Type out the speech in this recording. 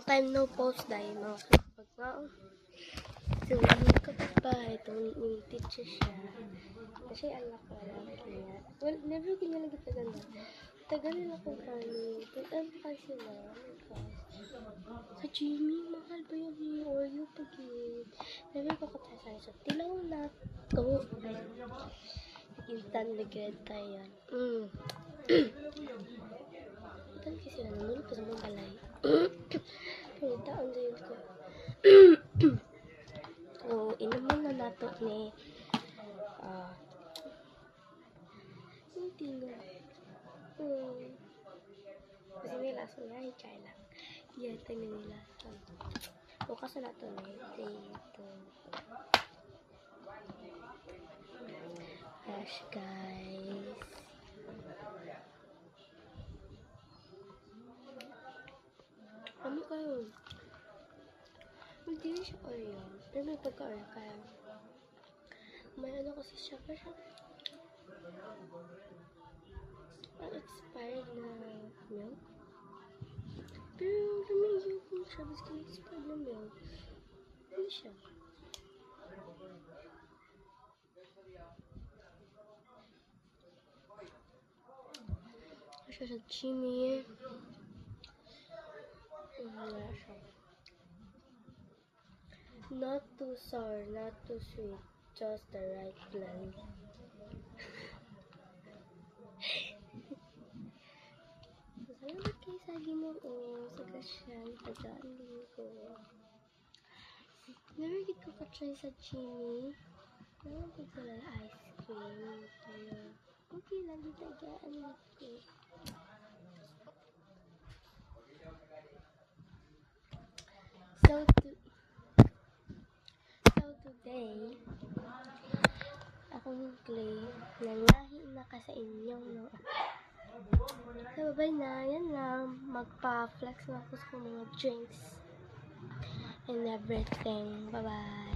Time no post dahil mga kapagpagpao. So, yung kapitbahay, yung teacher siya. Kasi alak ko niya. Well, never kinalagay ka ganda. Tagal nila kung kami. But ano kasi na, sa Jimmy, mahal ba yung Oreo pagin? Never ko katasan. So, tilaw na to. Instant regret tayo yan. Ito kasi na, nunod pa sa mga balay. Pagkitaon sa yun ko. So, inaman na nato ni yung tingo. Kasi may laso nga, i-try lang. Yan, tingnan nila. Bukas na nato na ito. Gosh, guys. Ano kayo? Hindi siya Oreo. Pero may pagka-Oreo kaya. May ano kasi siya. Pero expired na milk. Pero lumigyan ko siya. Basta expired na milk. Hindi siya. Siya sa Jimmy. Wala siya. Not too sour, not too sweet. Just the right blend. Salamat kayo sa Ginoo. Sa kasyang tagaan ko. Never get ko ka-try sa Jimmy. Naman ko pala ice cream. Kaya, okay lang dito tagaan ko. So today, akong clay, nangahi na ka sa inyong no. So bye na, yan lang. Magpa-flex na ako sa mga drinks and everything. Bye bye.